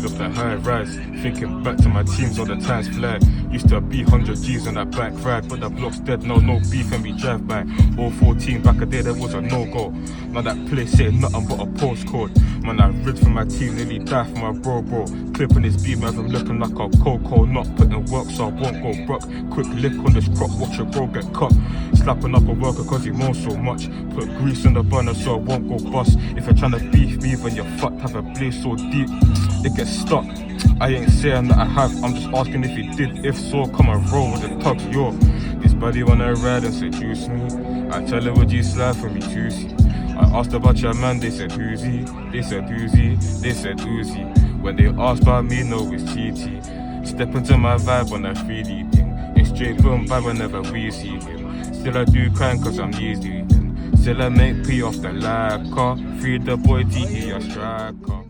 speed of the high rise. Thinking back to my teams, all the times fly. Used to be 100 G's on that back ride, but the block's dead, no beef and we drive by. All 14 back a day, there was a no-go. Now that place ain't nothing but a postcode. Man, I rid for my team, nearly die for my bro. Clipping his beam as I'm looking like a cocoa. Not putting work so I won't go broke. Quick lick on this crop, watch a bro get cut. Slapping up a worker cause he moans so much. Put grease in the burner so I won't go bust. If you're trying to beef me when you're fucked, have a blaze so deep it gets stuck. I ain't saying that I have, I'm just asking if he did. If so, come and roll with the tugs, yo. This buddy wanna ride and seduce me. I tell her, would you slide for me, juicy? I asked about your man, they said who's he? They said who's he? They said who's he? When they asked about me, no, it's GT. Step into my vibe on a 3D thing. It's straight boom vibe whenever we see him. Still I do crime cause I'm easy. Still I make P off the lab car. Free the boy T, he a striker.